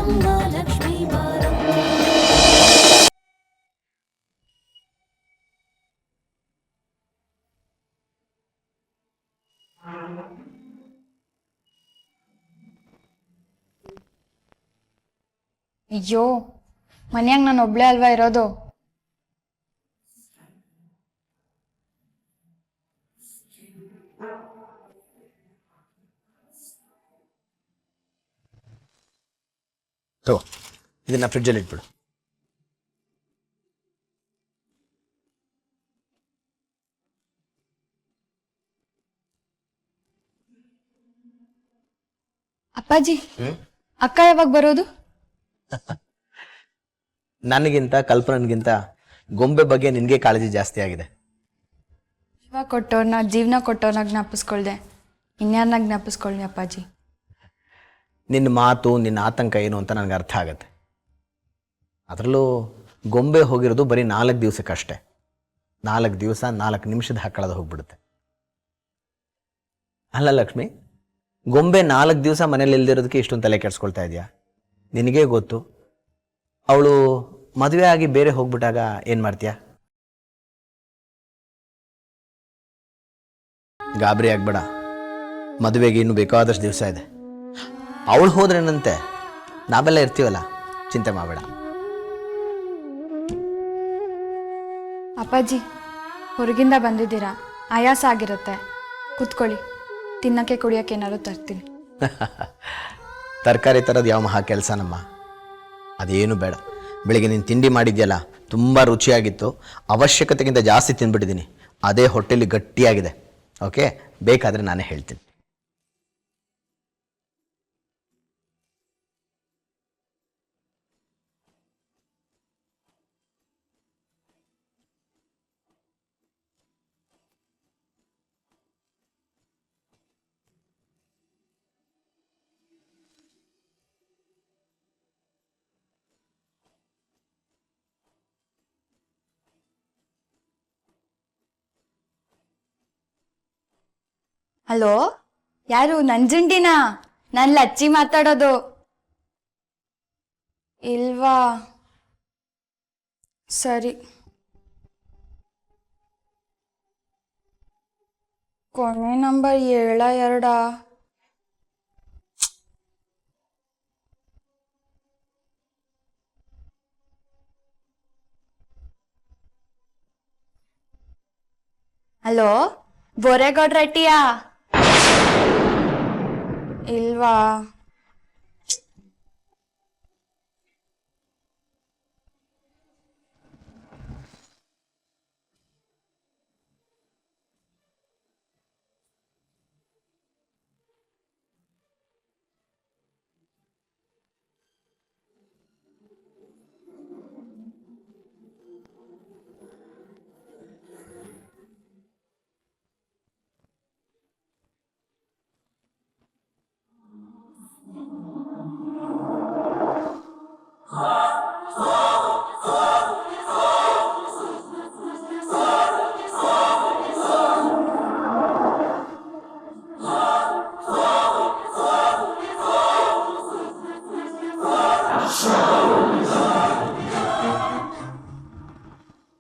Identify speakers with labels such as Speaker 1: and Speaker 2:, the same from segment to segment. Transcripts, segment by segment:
Speaker 1: ಗಂಗಾಲಕ್ಷ್ಮೀ ಬಾರಮ್ಮ.
Speaker 2: ಅಯ್ಯೋ, ಮನ್ಯಾಗ ನಾನು ಒಬ್ಳೆ ಅಲ್ವಾ ಇರೋದು.
Speaker 3: ಇದನ್ನ ಫ್ರಿಡ್ಜಲ್ಲಿ ಇಟ್ಬಿಡು.
Speaker 2: ಅಪ್ಪಾಜಿ, ಅಕ್ಕ ಯಾವಾಗ ಬರೋದು?
Speaker 3: ನನಗಿಂತ ಕಲ್ಪನನ್ಗಿಂತ ಗೊಂಬೆ ಬಗ್ಗೆ ನಿನಗೆ ಕಾಳಜಿ ಜಾಸ್ತಿ ಆಗಿದೆ.
Speaker 2: ಜೀವ ಕೊಟ್ಟವ್ರನ್ನ, ಜೀವನ ಕೊಟ್ಟವ್ರನ್ನ ಜ್ಞಾಪಿಸ್ಕೊಳ್ದೆ ಇನ್ಯಾರನ್ನ ಜ್ಞಾಪಿಸ್ಕೊಳ್ಳಿ ಅಪ್ಪಾಜಿ.
Speaker 3: ನಿನ್ನ ಮಾತು, ನಿನ್ನ ಆತಂಕ ಏನು ಅಂತ ನನಗೆ ಅರ್ಥ ಆಗತ್ತೆ. ಅದರಲ್ಲೂ ಗೊಂಬೆ ಹೋಗಿರೋದು ಬರೀ 4 ದಿವಸಕ್ಕಷ್ಟೇ. 4 ದಿವಸ 4 ನಿಮಿಷದ ಹಕ್ಕಳದ ಹೋಗ್ಬಿಡುತ್ತೆ. ಅಲ್ಲ ಲಕ್ಷ್ಮಿ, ಗೊಂಬೆ 4 ದಿವಸ ಮನೇಲಿ ಇಲ್ದಿರೋದಕ್ಕೆ ಇಷ್ಟೊಂದು ತಲೆ ಕೆಡಿಸ್ಕೊಳ್ತಾ ಇದೆಯಾ? ನಿನಗೇ ಗೊತ್ತು. ಅವಳು ಮದುವೆ ಆಗಿ ಬೇರೆ ಹೋಗ್ಬಿಟ್ಟಾಗ ಏನು ಮಾಡ್ತೀಯ? ಗಾಬರಿ ಆಗ್ಬೇಡ, ಮದುವೆಗೆ ಇನ್ನೂ ಬೇಕಾದಷ್ಟು ದಿವಸ ಇದೆ. ಅವಳು ಹೋದ್ರೇನಂತೆ, ನಾವೆಲ್ಲ ಇರ್ತೀವಲ್ಲ, ಚಿಂತೆ ಮಾಡಬೇಡ.
Speaker 2: ಅಪ್ಪಾಜಿ, ಹೊರಗಿಂದ ಬಂದಿದ್ದೀರಾ, ಆಯಾಸ ಆಗಿರುತ್ತೆ, ಕೂತ್ಕೊಳ್ಳಿ. ತಿನ್ನಕ್ಕೆ ಕುಡಿಯೋಕೆ ಏನಾದ್ರು ತರ್ತೀನಿ.
Speaker 3: ತರಕಾರಿ ತರೋದು ಯಾವ ಮಹಾ ಕೆಲಸನಮ್ಮ, ಅದೇನು ಬೇಡ. ಬೆಳಿಗ್ಗೆ ನೀನು ತಿಂಡಿ ಮಾಡಿದ್ಯಲ್ಲ, ತುಂಬ ರುಚಿಯಾಗಿತ್ತು. ಅವಶ್ಯಕತೆಗಿಂತ ಜಾಸ್ತಿ ತಿಂದ್ಬಿಟ್ಟಿದ್ದೀನಿ. ಅದೇ ಹೊಟ್ಟೆಲಿ ಗಟ್ಟಿಯಾಗಿದೆ. ಓಕೆ, ಬೇಕಾದರೆ ನಾನೇ ಹೇಳ್ತೀನಿ.
Speaker 2: ಹಲೋ, ಯಾರು? ನಂಜುಂಡಿನಾ? ನಾನು ಲಚ್ಚಿ ಮಾತಾಡೋದು. ಇಲ್ವಾ? ಸರಿ. ಕೊನೆ ನಂಬರ್ 72. ಹಲೋ, ಬೋರೇಗೌಡ್ರ ರೆಟ್ಟಿಯಾ? ಇಲ್ವಾ?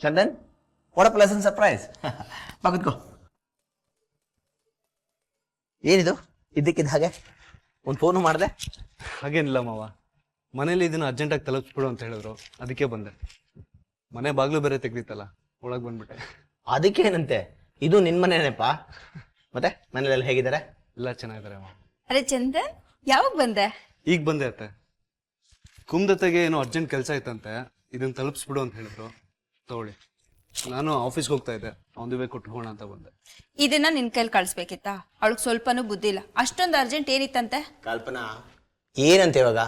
Speaker 3: Chandan, what a pleasant surprise. ಬಾ ಕೂತ್ಕೋ. ಏನಿದು ಇದ್ದಕ್ಕಿದ್ದ ಹಾಗೆ ಒಂದು ಫೋನು ಮಾಡಿದೆ?
Speaker 4: ಹಾಗೇನಿಲ್ಲ ಮಾವ, ಮನೇಲಿ ಇದನ್ನು ಅರ್ಜೆಂಟಾಗಿ ತಲುಪಿಸ್ಬಿಡು ಅಂತ ಹೇಳಿದ್ರು, ಅದಕ್ಕೆ ಬಂದೆ. ಮನೆ ಬಾಗಿಲು ಬೇರೆ ತೆಗ್ದಿತ್ತಲ್ಲ, ಒಳಗೆ ಬಂದ್ಬಿಟ್ಟೆ.
Speaker 3: ಅದಕ್ಕೇನಂತೆ, ಇದು ನಿನ್ನ ಮನೆನೇಪ್ಪ. ಮತ್ತೆ ಮನೇಲೆಲ್ಲ ಹೇಗಿದ್ದಾರೆ?
Speaker 4: ಎಲ್ಲ ಚೆನ್ನಾಗಿದ್ದಾರೆ ಮಾವ.
Speaker 5: ಅರೆ ಚಂದನ್, ಯಾವಾಗ ಬಂದೆ?
Speaker 4: ಈಗ ಬಂದೆ ಅತ್ತೆ. ಕುಮ್ದತೆಗೆ ಏನೋ ಅರ್ಜೆಂಟ್ ಕೆಲಸ ಇತ್ತಂತೆ, ಇದನ್ನು ತಲುಪಿಸ್ಬಿಡು ಅಂತ ಹೇಳಿದ್ರು. ತಗೊಳ್ಳಿ. ನಾನು ಆಫೀಸ್ಗೆ ಹೋಗ್ತಾ ಇದ್ದೆ, ಆನ್ ದಿ ವೇ ಕೊಟ್ಟು ಹೋಗೋಣ ಅಂತ ಬಂದೆ.
Speaker 5: ಇದನ್ನ ನಿನ್ ಕೈಲಿ ಕಳಿಸ್ಬೇಕಿತ್ತಾ? ಅವಳಿಗೆ ಸ್ವಲ್ಪನೂ ಬುದ್ಧಿ ಇಲ್ಲ. ಅಷ್ಟೊಂದು ಅರ್ಜೆಂಟ್ ಏನಿತ್ತಂತೆ?
Speaker 3: ಕಲ್ಪನಾ, ಏನಂತ ಇವಾಗ?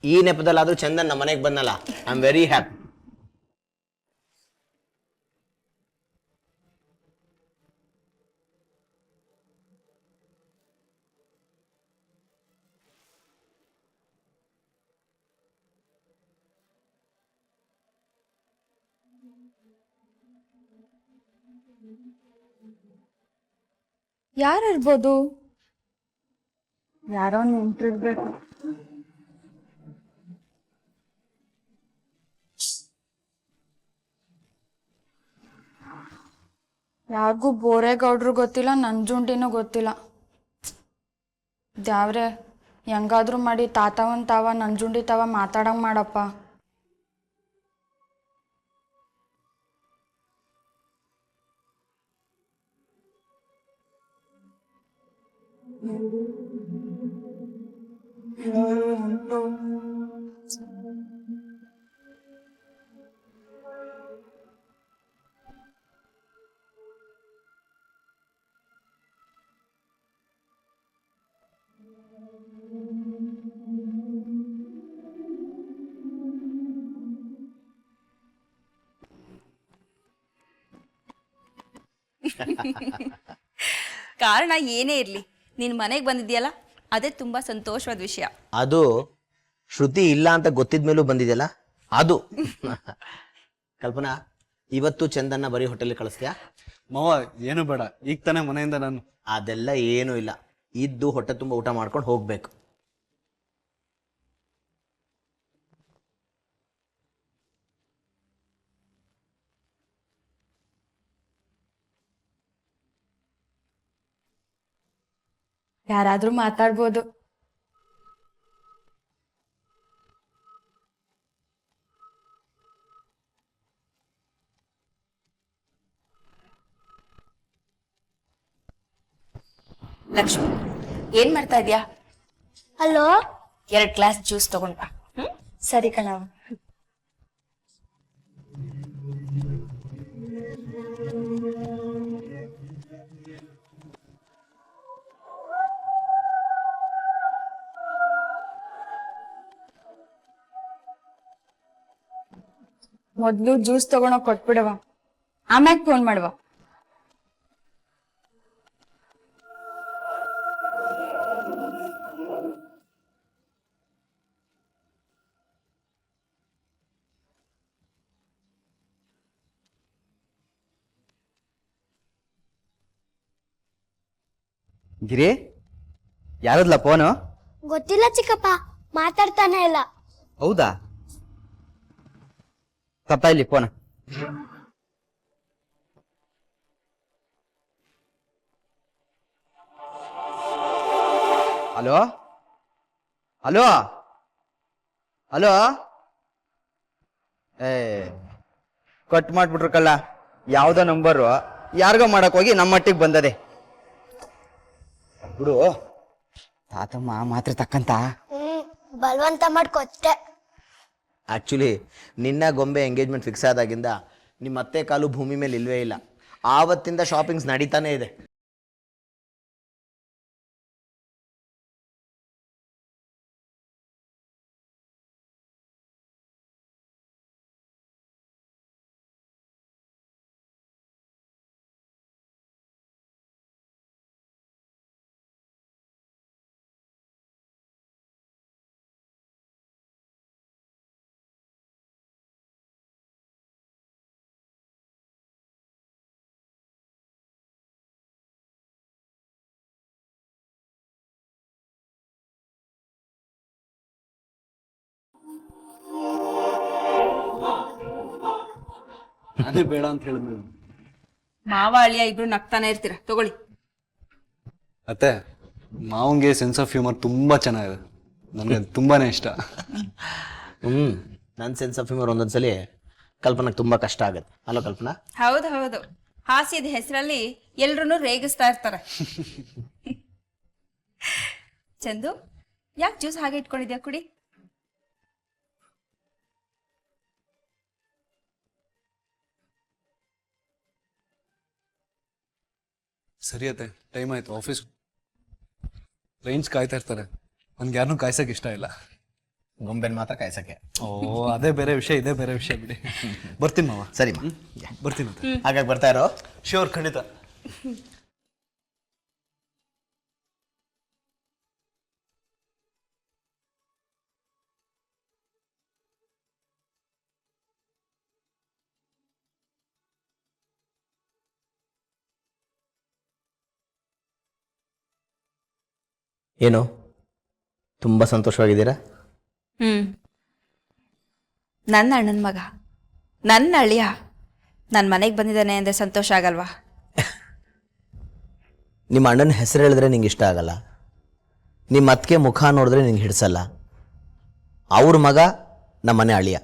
Speaker 3: ಈ ನೆಪದಲ್ಲಾದ್ರೂ ಚಂದನ್ ನಮ್ಮ ಮನೆಗೆ ಬಂದಲ್ಲ, ಐ ಆಮ್ ವೆರಿ ಹ್ಯಾಪಿ.
Speaker 2: ಯಾರಿರ್ಬೋದು? ಯಾರೋ ನೆಂಟ್ರಿರ್ಬೇಕು. ಯಾರಿಗೂ ಬೋರೇಗೌಡ್ರು ಗೊತ್ತಿಲ್ಲ ನಂಜುಂಡಿನೂ ಗೊತ್ತಿಲ್ಲ. ದ್ಯಾವ್ರೆ ಹೆಂಗಾದ್ರೂ ಮಾಡಿ ತಾತವನ್ ತಾವ ನಂಜುಂಡಿ ತಾವ ಮಾತಾಡಂಗ್ ಮಾಡಪ್ಪ.
Speaker 5: ಕಾರಣ ಏನೇ ಇರಲಿ, ನೀನು ಮನೆಗೆ ಬಂದಿದ್ಯಲ್ಲ ಅದೇ ತುಂಬ ಸಂತೋಷವಾದ ವಿಷಯ.
Speaker 3: ಅದು ಶ್ರುತಿ ಇಲ್ಲ ಅಂತ ಗೊತ್ತಿದ್ಮೇಲೂ ಬಂದಿದೆಯಲ್ಲ ಅದು. ಕಲ್ಪನಾ, ಇವತ್ತು ಚಂದನ್ನ ಬರೀ ಹೋಟೆಲ್ ಕಳಿಸ್ತೀಯಾ?
Speaker 4: ಮಾವ ಏನು ಬೇಡ, ಈಗ ತಾನೇ ಮನೆಯಿಂದ ನಾನು.
Speaker 3: ಅದೆಲ್ಲ ಏನೂ ಇಲ್ಲ, ಇದ್ದು ಹೊಟ್ಟೆ ತುಂಬ ಊಟ ಮಾಡ್ಕೊಂಡು ಹೋಗ್ಬೇಕು.
Speaker 2: ಯಾರಾದ್ರೂ ಮಾತಾಡ್ಬೋದು.
Speaker 5: ಲಕ್ಷ್ಮಿ, ಏನ್ ಮಾಡ್ತಾ ಇದ್ಯಾ?
Speaker 1: ಹಲೋ
Speaker 5: 2 ಗ್ಲಾಸ್ ಜ್ಯೂಸ್ ತಗೊಂಡ್ ಬಾ.
Speaker 2: ಸರಿ ಕಣವ. ಮೊದ್ಲು ಜ್ಯೂಸ್ ತಗೊಂಡೋಗ್ ಕೊಟ್ಬಿಡವ, ಆಮ್ಯಾಗ ಫೋನ್ ಮಾಡುವ.
Speaker 6: ಗಿರಿ, ಯಾರದ್ಲ ಫೋನು?
Speaker 1: ಗೊತ್ತಿಲ್ಲ ಚಿಕ್ಕಪ್ಪ, ಮಾತಾಡ್ತಾನೆ ಇಲ್ಲ.
Speaker 6: ಹೌದಾ? ತಪ್ಪ ಇಲ್ಲಿ phone. Hello hello hello, cut ಮಾಡ್ಬಿಟ್ರು ಕಳ್ಳ. ಯಾವ್ದೋ ನಂಬರು ಯಾರಿಗೋ ಮಾಡಕ್ ಹೋಗಿ ನಮ್ಮ ಮಟ್ಟಿಗೆ ಬಂದದೆ ಬಿಡು. ತಾತಮ್ಮ ಮಾತ್ರ ತಕ್ಕಂತ
Speaker 1: ಬಲವಂತ ಮಾಡ್ಕೊತ್ತೆ.
Speaker 3: ಆ್ಯಕ್ಚುಲಿ ನಿನ್ನ ಗೊಂಬೆ ಎಂಗೇಜ್ಮೆಂಟ್ ಫಿಕ್ಸ್ ಆದಾಗಿಂದ ನಿಮ್ಮ ಅತ್ತೆ ಕಾಲು ಭೂಮಿ ಮೇಲೆ ಇಲ್ವೇ ಇಲ್ಲ. ಆವತ್ತಿಂದ ಶಾಪಿಂಗ್ಸ್ ನಡೀತಾನೆ ಇದೆ.
Speaker 4: ಅದೇ ಬೇಡ ಅಂತ ಹೇಳಿದ್ವಿ.
Speaker 5: ಮಾವ ಅಳಿಯ ಇಬ್ರು ನಗ್ತಾನೆ ಇರ್ತೀರ, ತಗೊಳ್ಳಿ.
Speaker 4: ಅತ್ತೆ, ಮಾವಂಗೆ ಸೆನ್ಸ್ ಆಫ್ ಹ್ಯೂಮರ್ ತುಂಬಾ ಚೆನ್ನಾಗಿದೆ, ನನಗೆ ತುಂಬಾನೇ ಇಷ್ಟ.
Speaker 3: ನನ್ನ ಸೆನ್ಸ್ ಆಫ್ ಹ್ಯೂಮರ್ ಒಂದೊಂದ್ಸಲಿ ಕಲ್ಪನಾಗೆ ತುಂಬ ಕಷ್ಟ ಆಗುತ್ತೆ. ಅಲ್ಲ ಕಲ್ಪನಾ?
Speaker 5: ಹೌದು ಹೌದು, ಹಾಸ್ಯದ ಹೆಸರಲ್ಲಿ ಎಲ್ರೂ ರೇಗಿಸ್ತಾ ಇರ್ತಾರೆ. ಚಂದು, ಯಾಕೆ ಜ್ಯೂಸ್ ಹಾಗೆ ಇಟ್ಕೊಂಡಿದ್ಯಾ? ಕುಡಿ.
Speaker 4: ಸರಿ ಅತ್ತೆ, ಟೈಮ್ ಆಯ್ತು, ಆಫೀಸ್ ಟ್ರೈನ್ಸ್ ಕಾಯ್ತಾ ಇರ್ತಾರೆ. ನನ್ಗೆ ಯಾರನ್ನೂ ಕಾಯ್ಸಕ್ ಇಷ್ಟ ಇಲ್ಲ.
Speaker 3: ಗೊಂಬೆನ ಮಾತ್ರ ಕಾಯ್ಸಕ್ಕೆ.
Speaker 4: ಓ, ಅದೇ ಬೇರೆ ವಿಷಯ, ಇದೇ ಬೇರೆ ವಿಷಯ ಬಿಡಿ. ಬರ್ತೀನಿ ಮಾವ.
Speaker 3: ಸರಿ
Speaker 4: ಬರ್ತೀನಿ ಅತ್ತೆ.
Speaker 3: ಹಾಗಾಗಿ ಬರ್ತಾ ಇರೋ.
Speaker 4: ಶ್ಯೂರ್, ಖಂಡಿತ.
Speaker 3: ಏನು ತುಂಬ ಸಂತೋಷವಾಗಿದ್ದೀರಾ?
Speaker 5: ನನ್ನ ಅಣ್ಣನ ಮಗ, ನನ್ನ ಅಳಿಯ ನನ್ನ ಮನೆಗೆ ಬಂದಿದ್ದಾನೆ ಅಂದರೆ ಸಂತೋಷ ಆಗಲ್ವಾ?
Speaker 3: ನಿಮ್ಮ ಅಣ್ಣನ ಹೆಸರು ಹೇಳಿದ್ರೆ ನಿಂಗೆ ಇಷ್ಟ ಆಗಲ್ಲ, ನಿಮ್ಮ ಅತ್ತಿಗೆ ಮುಖ ನೋಡಿದ್ರೆ ನಿಂಗೆ ಹಿಡಿಸಲ್ಲ. ಅವ್ರ ಮಗ ನಮ್ಮನೆ ಅಳಿಯ.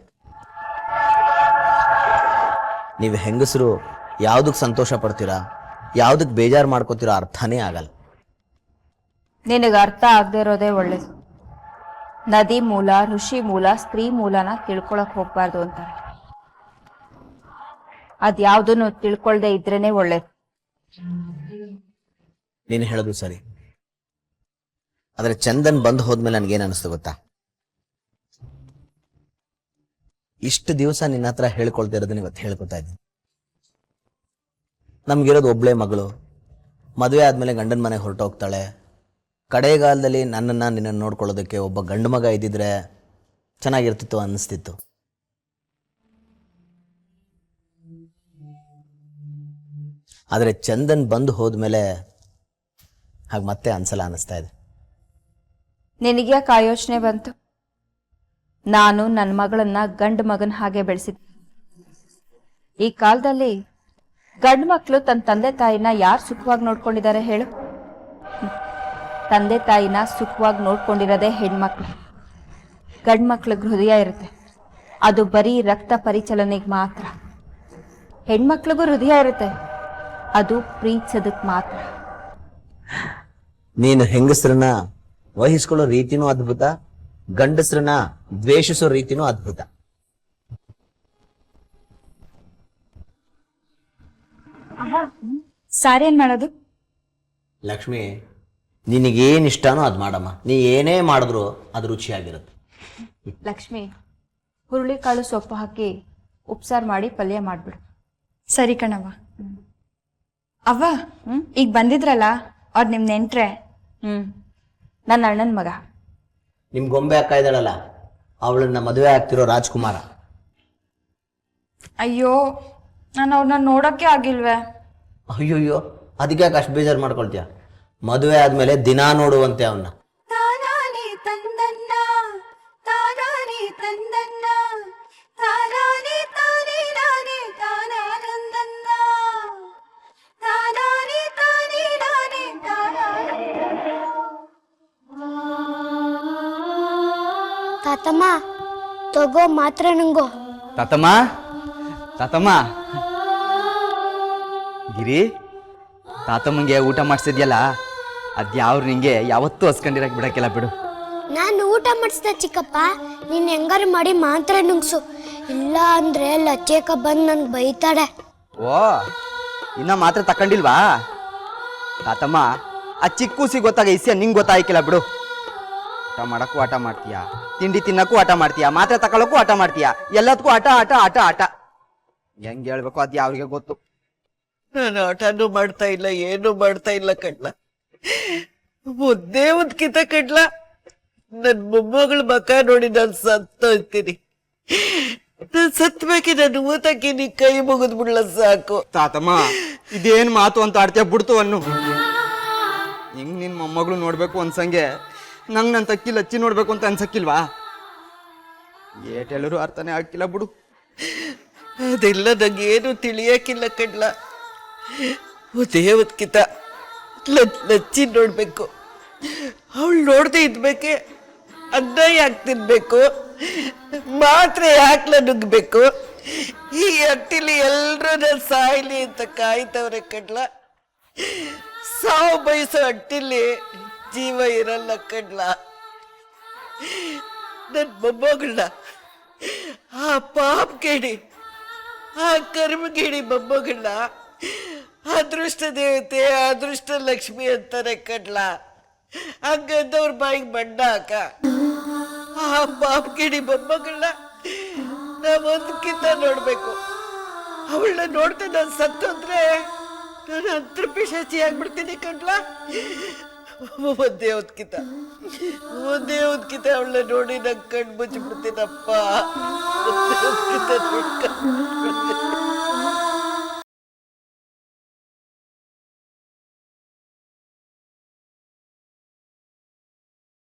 Speaker 3: ನೀವು ಹೆಂಗಸರು ಯಾವುದಕ್ಕೆ ಸಂತೋಷ ಪಡ್ತೀರಾ, ಯಾವುದಕ್ಕೆ ಬೇಜಾರು ಮಾಡ್ಕೋತೀರಾ ಅರ್ಥನೇ ಆಗಲ್ಲ.
Speaker 5: ನಿನಗೆ ಅರ್ಥ ಆಗದೆ ಇರೋದೇ ಒಳ್ಳೇದು. ನದಿ ಮೂಲ, ಋಷಿ ಮೂಲ, ಸ್ತ್ರೀ ಮೂಲನ ತಿಳ್ಕೊಳಕ್ ಹೋಗ್ಬಾರ್ದು ಅಂತಾರೆ. ಅದ್ಯಾವುದನ್ನು ತಿಳ್ಕೊಳ್ದೆ ಇದ್ರೇನೆ ಒಳ್ಳೇದು.
Speaker 3: ನೀನು ಹೇಳೋದು ಸರಿ. ಆದರೆ ಚಂದನ್ ಬಂದು ಹೋದ್ಮೇಲೆ ನನಗೇನು ಅನಿಸ್ತು ಗೊತ್ತಾ? ಇಷ್ಟು ದಿವಸ ನಿನ್ನ ಹತ್ರ ಹೇಳ್ಕೊಳ್ತಾ ಇರೋದನ್ನ ಇವತ್ತು ಹೇಳ್ಕೊತಾ ಇದ್ದೀನಿ. ನಮ್ಗಿರೋದು ಒಬ್ಳೆ ಮಗಳು, ಮದುವೆ ಆದಮೇಲೆ ಗಂಡನ ಮನೆಗೆ ಹೊರಟೋಗ್ತಾಳೆ. ಕಡೆಗಾಲದಲ್ಲಿ ನಿನ್ನನ್ನು ನೋಡ್ಕೊಳ್ಳೋದಕ್ಕೆ ಒಬ್ಬ ಗಂಡು ಮಗ ಇದ್ದಿದ್ರೆ ಚೆನ್ನಾಗಿರ್ತಿತ್ತು ಅನ್ನಿಸ್ತಿತ್ತು. ಆದರೆ ಚಂದನ್ ಬಂದು ಹೋದ್ಮೇಲೆ ಹಾಗೆ ಮತ್ತೆ ಅನ್ಸಲ್ಲ ಅನ್ನಿಸ್ತಾ ಇದೆ.
Speaker 5: ನಿನಗ್ಯಾಕೆ ಆ ಯೋಚನೆ ಬಂತು? ನಾನು ನನ್ನ ಮಗಳನ್ನ ಗಂಡು ಮಗನ ಹಾಗೆ ಬೆಳೆಸಿದ್ದೆ. ಈ ಕಾಲದಲ್ಲಿ ಗಂಡು ಮಕ್ಕಳು ತನ್ನ ತಂದೆ ತಾಯಿನ ಯಾರು ಸುಖವಾಗಿ ನೋಡ್ಕೊಂಡಿದ್ದಾರೆ ಹೇಳು? ತಂದೆ ತಾಯಿನ ಸುಖವಾಗಿ ನೋಡ್ಕೊಂಡಿರೋದೇ ಹೆಣ್ಮಕ್ಳು. ಗಂಡು ಮಕ್ಳಿಗೆ ಹೃದಯ ಇರುತ್ತೆ, ಅದು ಬರೀ ರಕ್ತ ಪರಿಚಲನೆಗೆ ಮಾತ್ರ. ಹೆಣ್ಮಕ್ಳಿಗೂ ಹೃದಯ ಇರುತ್ತೆ, ಅದು ಪ್ರೀತಿಸೋದಕ್ಕೆ ಮಾತ್ರ.
Speaker 3: ನೀನು ಹೆಂಗಸರನ್ನ ವಹಿಸ್ಕೊಳ್ಳೋ ರೀತಿನೂ ಅದ್ಭುತ, ಗಂಡಸರನ್ನ ದ್ವೇಷಿಸೋ ರೀತಿನೂ ಅದ್ಭುತ.
Speaker 2: ಸಾರಿ ಏನ್ ಮಾಡೋದು?
Speaker 3: ಲಕ್ಷ್ಮಿ, ನಿನಗೇನು ಇಷ್ಟನೋ ಅದು ಮಾಡಮ್ಮ. ನೀ ಏನೇ ಮಾಡಿದ್ರು ಅದು ರುಚಿಯಾಗಿರುತ್ತೆ.
Speaker 5: ಲಕ್ಷ್ಮಿ, ಹುರುಳಿಕಾಳು ಸೊಪ್ಪು ಹಾಕಿ ಉಪ್ಸಾರು ಮಾಡಿ ಪಲ್ಯ ಮಾಡಿಬಿಡು.
Speaker 2: ಸರಿ ಕಣವ್ವ. ಅವ್ವ, ಈಗ ಬಂದಿದ್ರಲ್ಲ ಅವ್ರು ನಿಮ್ಮ ನೆಂಟ್ರೆ?
Speaker 5: ನನ್ನ ಅಣ್ಣನ ಮಗ.
Speaker 3: ನಿಮ್ ಗೊಂಬೆ ಅಕ್ಕ ಇದ್ದಾಳಲ್ಲ, ಅವಳನ್ನ ಮದುವೆ ಆಗ್ತಿರೋ ರಾಜ್ಕುಮಾರ.
Speaker 2: ಅಯ್ಯೋ, ನಾನು ಅವ್ರನ್ನ ನೋಡೋಕ್ಕೆ ಆಗಿಲ್ವೇ.
Speaker 3: ಅಯ್ಯೋಯ್ಯೋ, ಅದಕ್ಕೆ ಯಾಕೆ ಅಷ್ಟು ಬೇಜಾರು ಮಾಡ್ಕೊಳ್ತೀಯ? ಮದುವೆ ಆದ್ಮೇಲೆ ದಿನಾ ನೋಡುವಂತೆ ಅವನ್ನ.
Speaker 1: ತಾತಮ್ಮ ತಗೋ ಮಾತ್ರ ನಂಗೋ.
Speaker 6: ತಾತಮ್ಮ, ತಾತಮ್ಮ, ಗಿರಿ, ತಾತಮ್ಮಂಗೆ ಊಟ ಮಾಡಿಸಿದ್ಯಲ್ಲ, ಅದ್ಯಾವ್ರು ನಿಂಗೆ ಯಾವತ್ತೂ ಹಸ್ಕೊಂಡಿರಕ್ ಬಿಡಕ್ಕಿಲ್ಲ ಬಿಡು.
Speaker 1: ನಾನು ಊಟ ಮಾಡಿಸ್ದೆ ಚಿಕ್ಕಪ್ಪ, ನೀನ್ ಹೆಂಗಾರು ಮಾಡಿ ಮಾತ್ರ ನುಂಗ್ಸು, ಇಲ್ಲ ಅಂದ್ರೆ ಲಚ್ಚೇಕ ಬಂದು ನನ್ಗೆ ಬೈತಾಳೆ.
Speaker 6: ಓ, ಇನ್ನ ಮಾತ್ರ ತಕೊಂಡಿಲ್ವಾ? ತಾತಮ್ಮ, ಆ ಚಿಕ್ಕ ಕೂಸಿ ಗೊತ್ತಾಗ ಇಸ್ಯ ನಿಂಗೆ ಗೊತ್ತಾಯ್ಕಿಲ್ಲ ಬಿಡು. ಊಟ ಮಾಡಕ್ಕೂ ಆಟ ಮಾಡ್ತೀಯ, ತಿಂಡಿ ತಿನ್ನಕ್ಕೂ ಆಟ ಮಾಡ್ತೀಯ, ಮಾತ್ರೆ ತಗೊಳಕ್ಕೂ ಆಟ ಮಾಡ್ತೀಯ, ಎಲ್ಲದಕ್ಕೂ ಆಟ ಆಟ ಆಟ ಆಟ. ಹೆಂಗ್ ಹೇಳ್ಬೇಕು ಅದು ಯಾವ್ರಿಗೆ ಗೊತ್ತು.
Speaker 7: ನಾನು ಆಟನೂ ಮಾಡ್ತಾ ಇಲ್ಲ, ಏನು ಮಾಡ್ತಾ ಇಲ್ಲ ಕಡ್ಲ. ಮುದ್ದೆ ಉದ್ಕಿತ ಕಡ್ಲ. ನನ್ ಮೊಮ್ಮಗಳ ಮಕ ನೋಡಿ ನಾನು ಸತ್ತೋಯ್ತೀನಿ. ನಾನು ಸತ್ಬೇಕಿ, ನಾನು ಊತಕ್ಕೆ ನೀ ಕೈ ಮುಗಿದ್ ಬಿಡ್ಲ ಸಾಕು.
Speaker 6: ತಾತಮ್ಮ, ಇದೇನ್ ಮಾತು ಅಂತ ಆಡ್ತೀಯ ಬಿಡ್ತು ಅನ್ನು. ಹಿಂಗ್ ನಿನ್ ಮೊಮ್ಮಗಳು ನೋಡ್ಬೇಕು ಅನ್ಸಂಗೆ ನಂಗ್ ನನ್ ತಕ್ಕಿ ಲಚ್ಚಿ ನೋಡ್ಬೇಕು ಅಂತ ಅನ್ಸಕ್ಕಿಲ್ವಾ? ಏಟ್ ಹೇಳರು ಅರ್ಥನೇ ಆಗ್ತಿಲ್ಲ ಬಿಡು.
Speaker 7: ಅದೆಲ್ಲ ನಂಗೇನು ತಿಳಿಯಕ್ಕಿಲ್ಲ ಕಡ್ಲ. ಮುದ್ದೆ ಉದ್ಕಿತ ಲಚ್ಚಿ ನೋಡ್ಬೇಕು, ಅವಳು ನೋಡ್ದೆ ಇದ್ಬೇಕೆ. ಅನ್ನ ಯಾಕೆ ತಿನ್ಬೇಕು, ಮಾತ್ರೆ ಯಾಕೆ ನುಗ್ಬೇಕು? ಈ ಅಟ್ಟಿಲಿ ಎಲ್ರೂ ನಾನು ಸಾಯ್ಲಿ ಅಂತ ಕಾಯ್ತವ್ರೆ ಕಡ್ಲ. ಸಾವು ಬಯಸೋ ಅಟ್ಟಿಲಿ ಜೀವ ಇರಲ್ಲ ಕಡ್ಲ. ನನ್ ಮೊಮ್ಮಗಳನ್ನ, ಆ ಪಾಪ್ ಕೇಳಿ, ಆ ಕರ್ಮಗೇಡಿ ಮೊಮ್ಮಗಳನ್ನ ಅದೃಷ್ಟ ದೇವತೆ, ಅದೃಷ್ಟ ಲಕ್ಷ್ಮಿ ಅಂತಾರೆ ಕಡ್ಲ. ಹಂಗಂದವ್ರ ಬಾಯಿಗೆ ಬಣ್ಣ ಹಾಕ. ಆ ಪಾಪ್ಗಿಡಿ ಮೊಮ್ಮಗಳನ್ನ ನಾವೊಂದಕ್ಕಿಂತ ನೋಡ್ಬೇಕು. ಅವಳನ್ನ ನೋಡ್ತಾ ನಾನು ಸತ್ತೋದ್ರೆ ನಾನು ಅಂತರ್ಪಿಶಾಚಿ ಆಗ್ಬಿಡ್ತೀನಿ ಕಡ್ಲ. ಒಂದೇ ಹೊತ್ಕಿತ ಅವಳನ್ನ ನೋಡಿ ನಂಗೆ ಕಣ್ಣು ಮುಚ್ಚಿಬಿಡ್ತೀನಪ್ಪ. ಒಂದೇ ಹೊತ್ಕಿತ